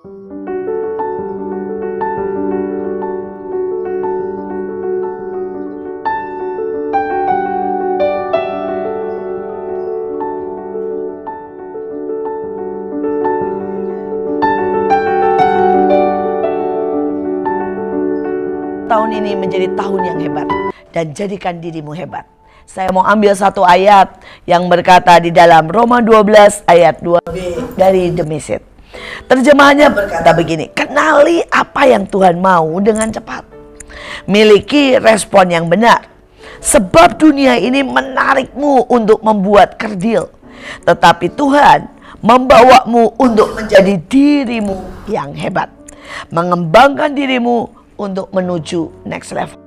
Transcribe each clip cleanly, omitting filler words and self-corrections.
Tahun ini menjadi tahun yang hebat dan jadikan dirimu hebat. Saya mau ambil satu ayat yang berkata di dalam Roma 12 ayat 2b dari The Message. Terjemahannya berkata begini, kenali apa yang Tuhan mau dengan cepat. Miliki respon yang benar. Sebab dunia ini menarikmu untuk membuat kerdil. Tetapi Tuhan membawamu untuk menjadi dirimu yang hebat. Mengembangkan dirimu untuk menuju next level.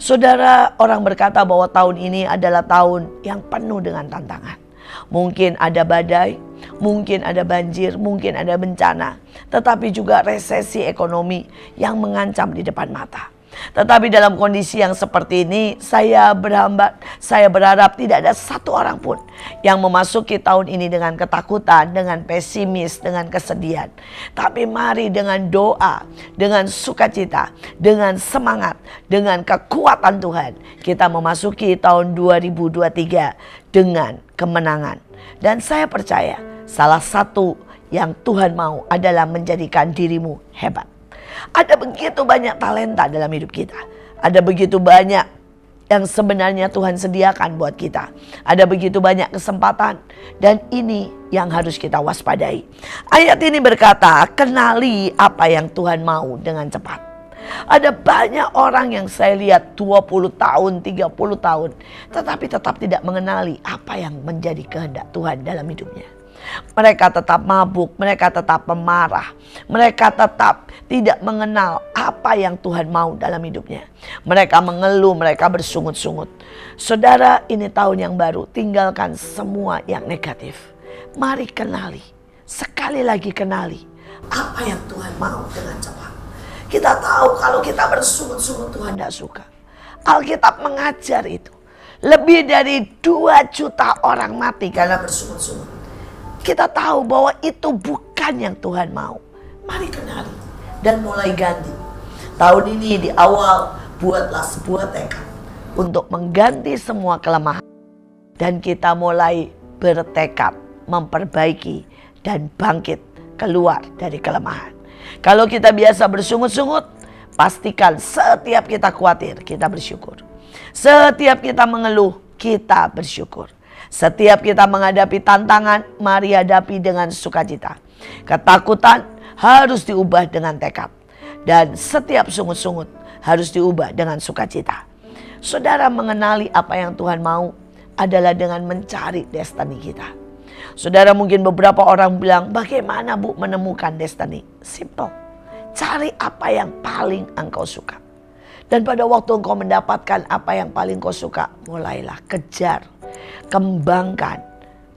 Saudara, orang berkata bahwa tahun ini adalah tahun yang penuh dengan tantangan. Mungkin ada badai, mungkin ada banjir, mungkin ada bencana, tetapi juga resesi ekonomi yang mengancam di depan mata. Tetapi dalam kondisi yang seperti ini, saya berharap tidak ada satu orang pun yang memasuki tahun ini dengan ketakutan, dengan pesimis, dengan kesedihan. Tapi mari dengan doa, dengan sukacita, dengan semangat, dengan kekuatan Tuhan, kita memasuki tahun 2023 dengan kemenangan. Dan saya percaya salah satu yang Tuhan mau adalah menjadikan dirimu hebat. Ada begitu banyak talenta dalam hidup kita. Ada begitu banyak yang sebenarnya Tuhan sediakan buat kita. Ada begitu banyak kesempatan. Dan ini yang harus kita waspadai. Ayat ini berkata, kenali apa yang Tuhan mau dengan cepat. Ada banyak orang yang saya lihat 20 tahun, 30 tahun. Tetapi tetap tidak mengenali apa yang menjadi kehendak Tuhan dalam hidupnya. Mereka tetap mabuk, mereka tetap pemarah, mereka tetap tidak mengenal apa yang Tuhan mau dalam hidupnya. Mereka mengeluh, mereka bersungut-sungut. Saudara, ini tahun yang baru, tinggalkan semua yang negatif. Mari kenali, sekali lagi kenali apa yang Tuhan mau dengan cepat. Kita tahu kalau kita bersungut-sungut Tuhan tidak suka. Alkitab mengajar itu. Lebih dari 2 juta orang mati karena bersungut-sungut. Kita tahu bahwa itu bukan yang Tuhan mau. Mari kenali dan mulai ganti. Tahun ini di awal buatlah sebuah tekad untuk mengganti semua kelemahan. Dan kita mulai bertekad memperbaiki dan bangkit keluar dari kelemahan. Kalau kita biasa bersungut-sungut, pastikan setiap kita khawatir, kita bersyukur. Setiap kita mengeluh, kita bersyukur. Setiap kita menghadapi tantangan, mari hadapi dengan sukacita. Ketakutan harus diubah dengan tekad. Dan setiap sungut-sungut harus diubah dengan sukacita. Saudara, mengenali apa yang Tuhan mau adalah dengan mencari destiny kita. Saudara, mungkin beberapa orang bilang, bagaimana Bu menemukan destiny? Simple. Cari apa yang paling engkau suka. Dan pada waktu engkau mendapatkan apa yang paling kau suka, mulailah kejar, kembangkan,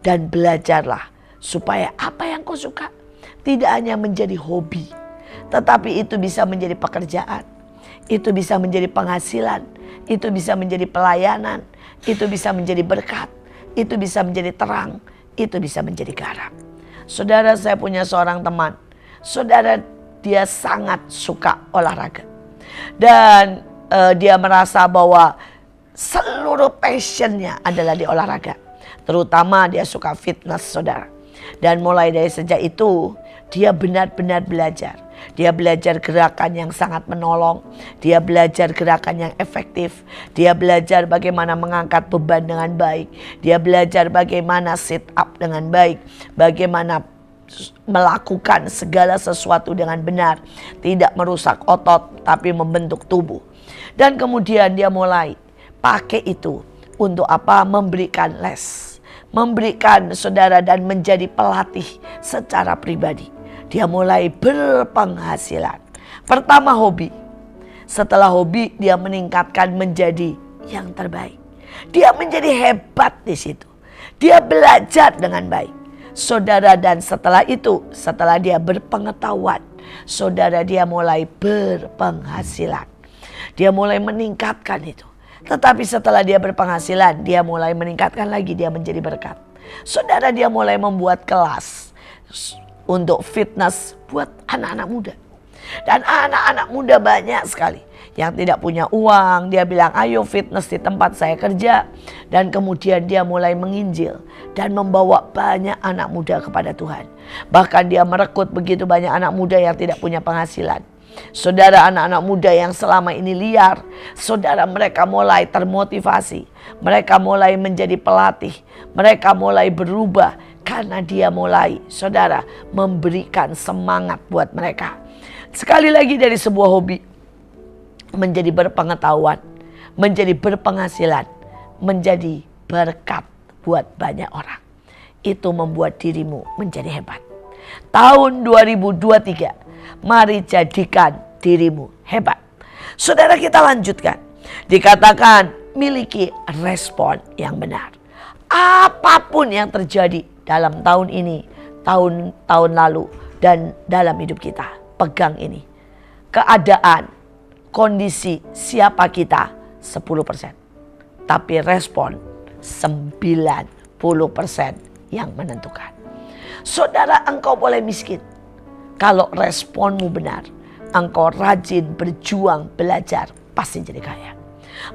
dan belajarlah. Supaya apa yang kau suka tidak hanya menjadi hobi, tetapi itu bisa menjadi pekerjaan. Itu bisa menjadi penghasilan. Itu bisa menjadi pelayanan. Itu bisa menjadi berkat. Itu bisa menjadi terang. Itu bisa menjadi garam. Saudara, saya punya seorang teman. Saudara, dia sangat suka olahraga. Dan dia merasa bahwa seluruh passionnya adalah di olahraga. Terutama dia suka fitness, saudara. Dan mulai dari sejak itu dia benar-benar belajar. Dia belajar gerakan yang sangat menolong. Dia belajar gerakan yang efektif. Dia belajar bagaimana mengangkat beban dengan baik. Dia belajar bagaimana sit up dengan baik. Bagaimana melakukan segala sesuatu dengan benar. Tidak merusak otot tapi membentuk tubuh. Dan kemudian dia mulai pakai itu untuk apa? Memberikan les. Memberikan saudara dan menjadi pelatih secara pribadi. Dia mulai berpenghasilan. Pertama hobi. Setelah hobi dia meningkatkan menjadi yang terbaik. Dia menjadi hebat di situ. Dia belajar dengan baik. Saudara, dan setelah itu, setelah dia berpengetahuan, saudara, dia mulai berpenghasilan. Dia mulai meningkatkan itu. Tetapi setelah dia berpenghasilan, dia mulai meningkatkan lagi, dia menjadi berkat. Saudara, dia mulai membuat kelas. untuk fitness buat anak-anak muda. Dan anak-anak muda banyak sekali yang tidak punya uang. Dia bilang, ayo fitness di tempat saya kerja. Dan kemudian dia mulai menginjil dan membawa banyak anak muda kepada Tuhan. Bahkan dia merekrut begitu banyak anak muda yang tidak punya penghasilan. Saudara, anak-anak muda yang selama ini liar, saudara, mereka mulai termotivasi. Mereka mulai menjadi pelatih. Mereka mulai berubah karena dia mulai, saudara, memberikan semangat buat mereka. Sekali lagi, dari sebuah hobi menjadi berpengetahuan, menjadi berpenghasilan, menjadi berkat buat banyak orang. Itu membuat dirimu menjadi hebat. Tahun 2023, mari jadikan dirimu hebat. Saudara, kita lanjutkan. Dikatakan miliki respon yang benar. Apapun yang terjadi dalam tahun ini, tahun-tahun lalu, dan dalam hidup kita, pegang ini. Keadaan, kondisi, siapa kita 10%. Tapi respon 90% yang menentukan. Saudara, engkau boleh miskin. Kalau responmu benar, engkau rajin berjuang belajar, pasti jadi kaya.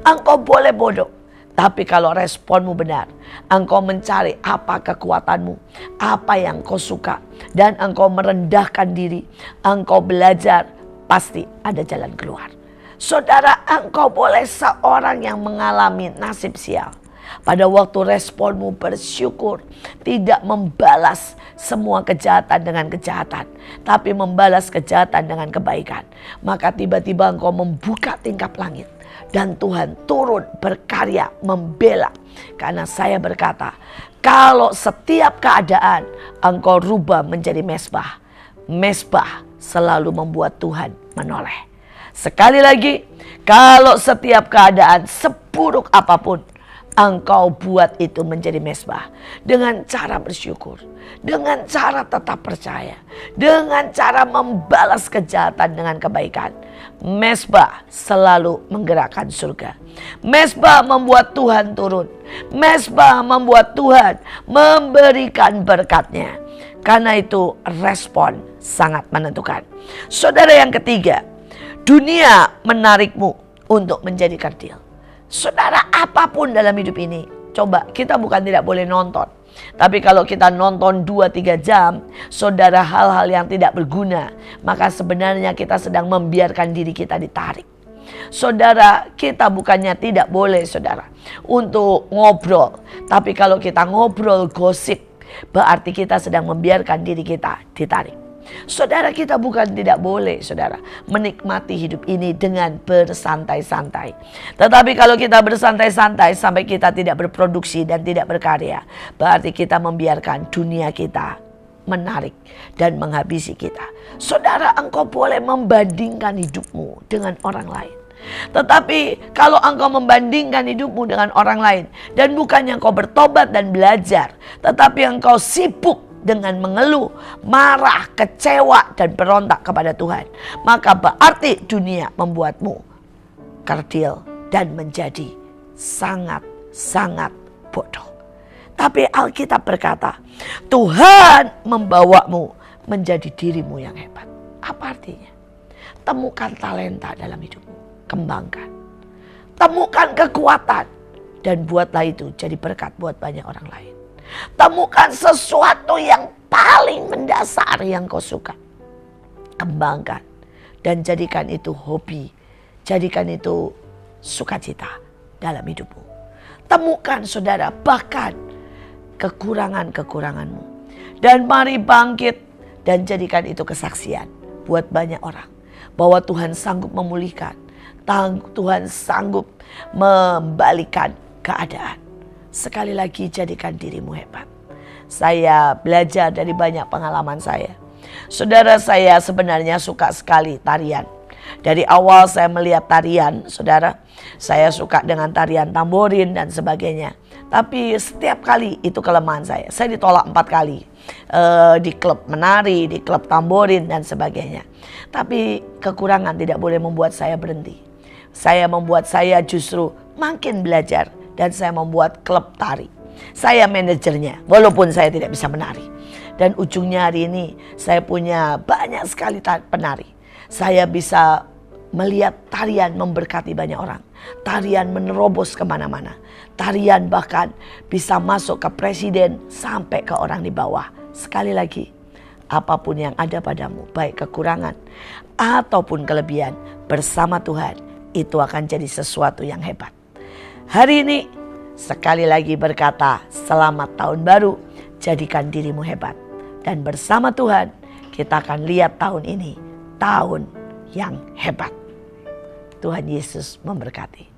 Engkau boleh bodoh, tapi kalau responmu benar, engkau mencari apa kekuatanmu, apa yang kau suka, dan engkau merendahkan diri, engkau belajar, pasti ada jalan keluar. Saudara, engkau boleh seorang yang mengalami nasib sial. Pada waktu responmu bersyukur, tidak membalas semua kejahatan dengan kejahatan, tapi membalas kejahatan dengan kebaikan. Maka tiba-tiba engkau membuka tingkap langit dan Tuhan turun berkarya membela. Karena saya berkata, kalau setiap keadaan engkau rubah menjadi mezbah, mezbah selalu membuat Tuhan menoleh. Sekali lagi, kalau setiap keadaan seburuk apapun, engkau buat itu menjadi mezbah dengan cara bersyukur, dengan cara tetap percaya, dengan cara membalas kejahatan dengan kebaikan. Mezbah selalu menggerakkan surga. Mezbah membuat Tuhan turun. Mezbah membuat Tuhan memberikan berkatnya. Karena itu respon sangat menentukan. Saudara, yang ketiga, dunia menarikmu untuk menjadi kerdil. Saudara, apapun dalam hidup ini, coba, kita bukan tidak boleh nonton. Tapi kalau kita nonton 2-3 jam, saudara, hal-hal yang tidak berguna, maka sebenarnya kita sedang membiarkan diri kita ditarik. Saudara, kita bukannya tidak boleh, saudara, untuk ngobrol. Tapi kalau kita ngobrol gosip, berarti kita sedang membiarkan diri kita ditarik. Saudara, kita bukan tidak boleh, saudara, menikmati hidup ini dengan bersantai-santai. Tetapi kalau kita bersantai-santai sampai kita tidak berproduksi dan tidak berkarya, berarti kita membiarkan dunia kita menarik dan menghabisi kita. Saudara, engkau boleh membandingkan hidupmu dengan orang lain. Tetapi kalau engkau membandingkan hidupmu dengan orang lain, dan bukannya engkau bertobat dan belajar, tetapi engkau sibuk dengan mengeluh, marah, kecewa, dan berontak kepada Tuhan, maka berarti dunia membuatmu kerdil dan menjadi sangat-sangat bodoh. Tapi Alkitab berkata, Tuhan membawamu menjadi dirimu yang hebat. Apa artinya? Temukan talenta dalam hidupmu, kembangkan. Temukan kekuatan, dan buatlah itu jadi berkat buat banyak orang lain. Temukan sesuatu yang paling mendasar yang kau suka. Kembangkan dan jadikan itu hobi. Jadikan itu sukacita dalam hidupmu. Temukan, saudara, bahkan kekurangan-kekuranganmu. Dan mari bangkit dan jadikan itu kesaksian buat banyak orang. Bahwa Tuhan sanggup memulihkan. Tuhan sanggup membalikan keadaan. Sekali lagi, jadikan dirimu hebat. Saya belajar dari banyak pengalaman saya. Saudara, saya sebenarnya suka sekali tarian. Dari awal saya melihat tarian, saudara. Saya suka dengan tarian tamborin dan sebagainya. Tapi setiap kali itu kelemahan saya. Saya ditolak 4 kali. Di klub menari, di klub tamborin dan sebagainya. Tapi kekurangan tidak boleh membuat saya berhenti. Membuat saya justru makin belajar. Dan saya membuat klub tari. Saya manajernya, walaupun saya tidak bisa menari. Dan ujungnya hari ini saya punya banyak sekali penari. Saya bisa melihat tarian memberkati banyak orang. Tarian menerobos kemana-mana. Tarian bahkan bisa masuk ke presiden sampai ke orang di bawah. Sekali lagi, apapun yang ada padamu, baik kekurangan ataupun kelebihan, bersama Tuhan itu akan jadi sesuatu yang hebat. Hari ini sekali lagi berkata, selamat tahun baru, jadikan dirimu hebat. Dan bersama Tuhan kita akan lihat tahun ini, tahun yang hebat. Tuhan Yesus memberkati.